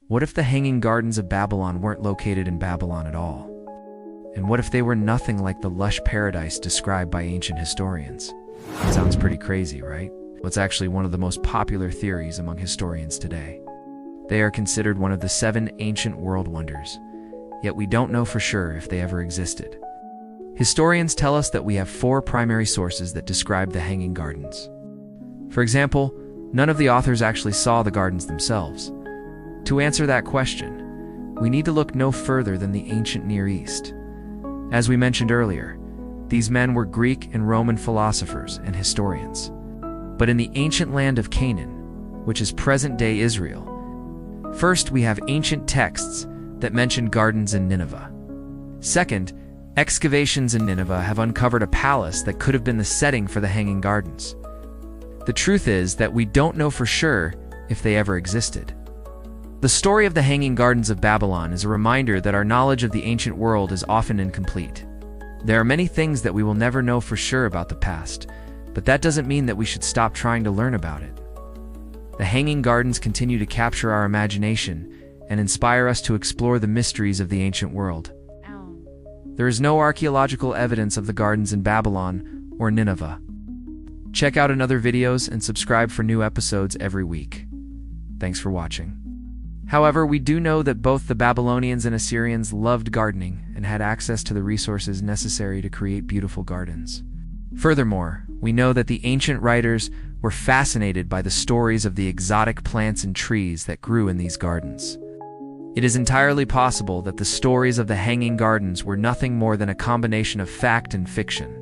What if the Hanging Gardens of Babylon weren't located in Babylon at all? And what if they were nothing like the lush paradise described by ancient historians? It sounds pretty crazy, right? It's actually one of the most popular theories among historians today. They are considered one of the 7 ancient world wonders, yet we don't know for sure if they ever existed. Historians tell us that we have 4 primary sources that describe the Hanging Gardens. For example, none of the authors actually saw the gardens themselves. To answer that question, we need to look no further than the ancient Near East. As we mentioned earlier, these men were Greek and Roman philosophers and historians. But in the ancient land of Canaan, which is present-day Israel, first we have ancient texts that mention gardens in Nineveh. Second, excavations in Nineveh have uncovered a palace that could have been the setting for the Hanging Gardens. The truth is that we don't know for sure if they ever existed. The story of the Hanging Gardens of Babylon is a reminder that our knowledge of the ancient world is often incomplete. There are many things that we will never know for sure about the past, but that doesn't mean that we should stop trying to learn about it. The Hanging Gardens continue to capture our imagination and inspire us to explore the mysteries of the ancient world. There is no archaeological evidence of the gardens in Babylon or Nineveh. Check out another videos and subscribe for new episodes every week. Thanks for watching. However, we do know that both the Babylonians and Assyrians loved gardening and had access to the resources necessary to create beautiful gardens. Furthermore, we know that the ancient writers were fascinated by the stories of the exotic plants and trees that grew in these gardens. It is entirely possible that the stories of the Hanging Gardens were nothing more than a combination of fact and fiction.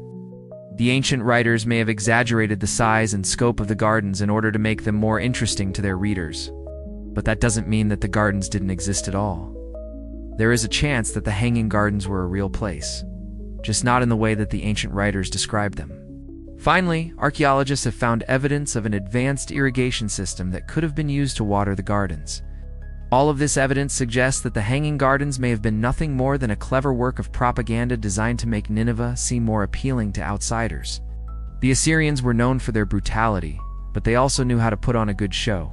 The ancient writers may have exaggerated the size and scope of the gardens in order to make them more interesting to their readers. But that doesn't mean that the gardens didn't exist at all. There is a chance that the Hanging Gardens were a real place, just not in the way that the ancient writers described them. Finally, archaeologists have found evidence of an advanced irrigation system that could have been used to water the gardens. All of this evidence suggests that the Hanging Gardens may have been nothing more than a clever work of propaganda designed to make Nineveh seem more appealing to outsiders. The Assyrians were known for their brutality, but they also knew how to put on a good show.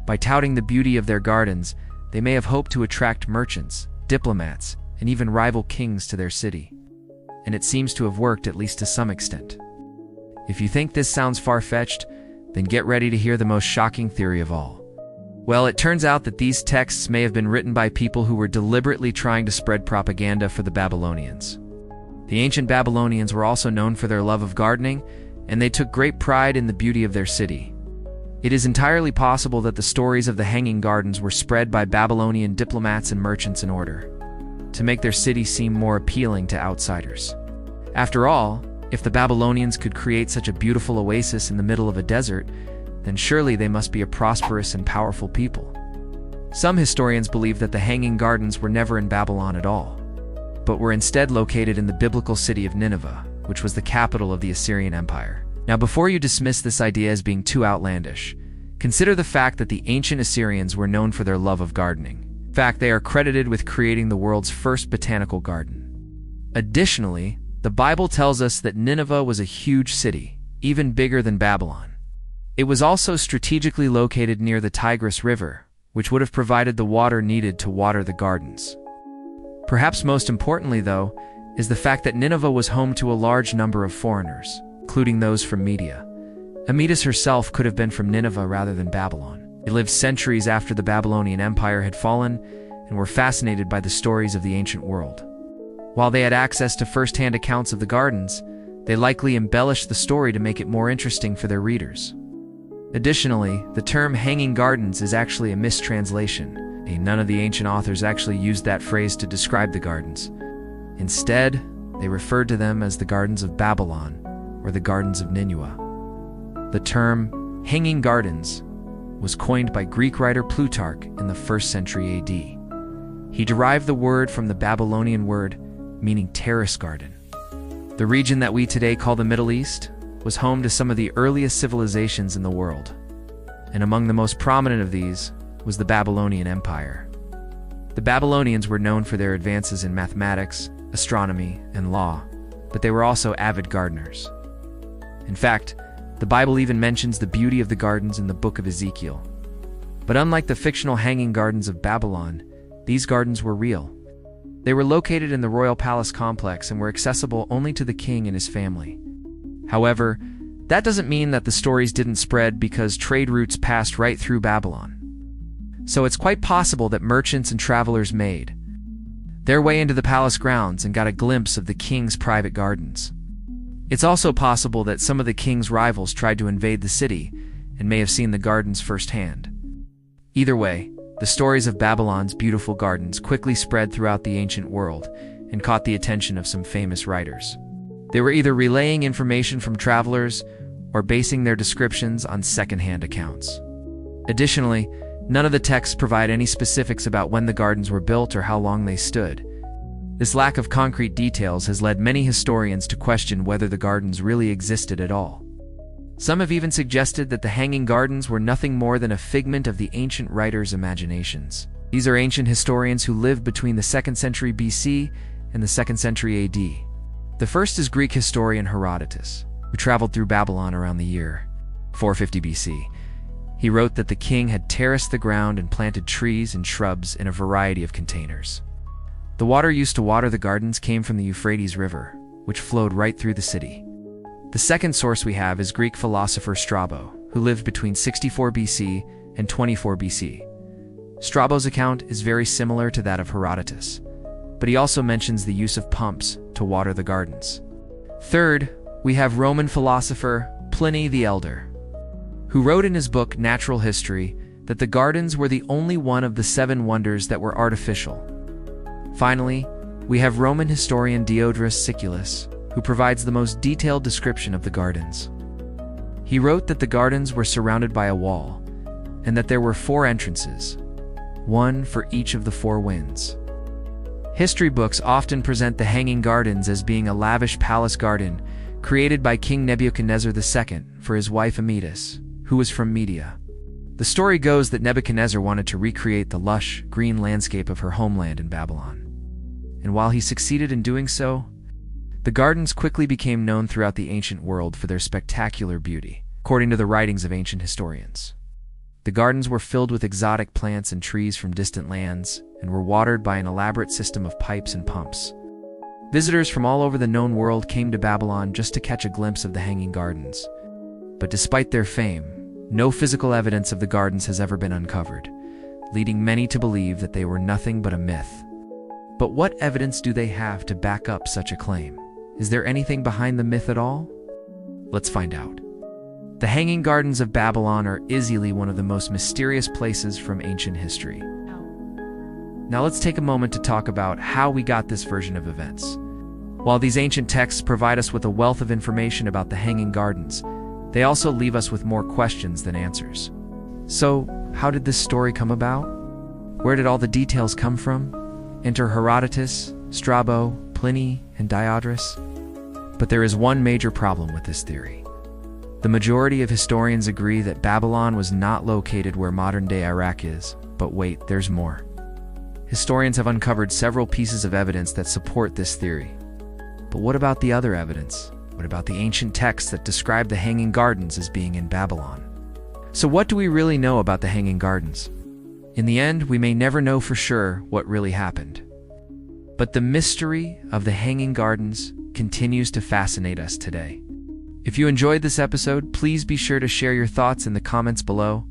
By touting the beauty of their gardens, they may have hoped to attract merchants, diplomats, and even rival kings to their city. And it seems to have worked at least to some extent. If you think this sounds far-fetched, then get ready to hear the most shocking theory of all. Well, it turns out that these texts may have been written by people who were deliberately trying to spread propaganda for the Babylonians. The ancient Babylonians were also known for their love of gardening, and they took great pride in the beauty of their city. It is entirely possible that the stories of the Hanging Gardens were spread by Babylonian diplomats and merchants in order to make their city seem more appealing to outsiders. After all, if the Babylonians could create such a beautiful oasis in the middle of a desert, then surely they must be a prosperous and powerful people. Some historians believe that the Hanging Gardens were never in Babylon at all, but were instead located in the biblical city of Nineveh, which was the capital of the Assyrian Empire. Now, before you dismiss this idea as being too outlandish, consider the fact that the ancient Assyrians were known for their love of gardening. In fact, they are credited with creating the world's first botanical garden. Additionally, the Bible tells us that Nineveh was a huge city, even bigger than Babylon. It was also strategically located near the Tigris River, which would have provided the water needed to water the gardens. Perhaps most importantly, though, is the fact that Nineveh was home to a large number of foreigners, including those from Media. Amytis herself could have been from Nineveh rather than Babylon. They lived centuries after the Babylonian Empire had fallen and were fascinated by the stories of the ancient world. While they had access to first-hand accounts of the gardens, they likely embellished the story to make it more interesting for their readers. Additionally, the term Hanging Gardens is actually a mistranslation. None of the ancient authors actually used that phrase to describe the gardens. Instead, they referred to them as the Gardens of Babylon or the Gardens of Nineveh. The term Hanging Gardens was coined by Greek writer Plutarch in the 1st century AD. He derived the word from the Babylonian word meaning terrace garden. The region that we today call the Middle East was home to some of the earliest civilizations in the world, and among the most prominent of these was the Babylonian Empire. The Babylonians were known for their advances in mathematics, astronomy, and law, but they were also avid gardeners. In fact, the Bible even mentions the beauty of the gardens in the book of Ezekiel. But unlike the fictional Hanging Gardens of Babylon, these gardens were real. They were located in the royal palace complex and were accessible only to the king and his family. However, that doesn't mean that the stories didn't spread because trade routes passed right through Babylon. So it's quite possible that merchants and travelers made their way into the palace grounds and got a glimpse of the king's private gardens. It's also possible that some of the king's rivals tried to invade the city and may have seen the gardens firsthand. Either way, the stories of Babylon's beautiful gardens quickly spread throughout the ancient world and caught the attention of some famous writers. They were either relaying information from travelers or basing their descriptions on second-hand accounts. Additionally, none of the texts provide any specifics about when the gardens were built or how long they stood. This lack of concrete details has led many historians to question whether the gardens really existed at all. Some have even suggested that the Hanging Gardens were nothing more than a figment of the ancient writers' imaginations. These are ancient historians who lived between the 2nd century BC and the 2nd century AD. The first is Greek historian Herodotus, who traveled through Babylon around the year 450 BC. He wrote that the king had terraced the ground and planted trees and shrubs in a variety of containers. The water used to water the gardens came from the Euphrates River, which flowed right through the city. The second source we have is Greek philosopher Strabo, who lived between 64 BC and 24 BC. Strabo's account is very similar to that of Herodotus, but he also mentions the use of pumps to water the gardens. Third, we have Roman philosopher Pliny the Elder, who wrote in his book Natural History that the gardens were the only one of the 7 wonders that were artificial. Finally, we have Roman historian Diodorus Siculus, who provides the most detailed description of the gardens. He wrote that the gardens were surrounded by a wall, and that there were 4 entrances, one for each of the 4 winds. History books often present the Hanging Gardens as being a lavish palace garden created by King Nebuchadnezzar II for his wife Amytis, who was from Media. The story goes that Nebuchadnezzar wanted to recreate the lush, green landscape of her homeland in Babylon. And while he succeeded in doing so, the gardens quickly became known throughout the ancient world for their spectacular beauty, according to the writings of ancient historians. The gardens were filled with exotic plants and trees from distant lands and were watered by an elaborate system of pipes and pumps. Visitors from all over the known world came to Babylon just to catch a glimpse of the Hanging Gardens. But despite their fame, no physical evidence of the gardens has ever been uncovered, leading many to believe that they were nothing but a myth. But what evidence do they have to back up such a claim? Is there anything behind the myth at all? Let's find out. The Hanging Gardens of Babylon are easily one of the most mysterious places from ancient history. Now let's take a moment to talk about how we got this version of events. While these ancient texts provide us with a wealth of information about the Hanging Gardens, they also leave us with more questions than answers. So, how did this story come about? Where did all the details come from? Enter Herodotus, Strabo, Pliny, and Diodorus. But there is one major problem with this theory. The majority of historians agree that Babylon was not located where modern-day Iraq is, but wait, there's more. Historians have uncovered several pieces of evidence that support this theory. But what about the other evidence? What about the ancient texts that describe the Hanging Gardens as being in Babylon? So what do we really know about the Hanging Gardens? In the end, we may never know for sure what really happened. But the mystery of the Hanging Gardens continues to fascinate us today. If you enjoyed this episode, please be sure to share your thoughts in the comments below.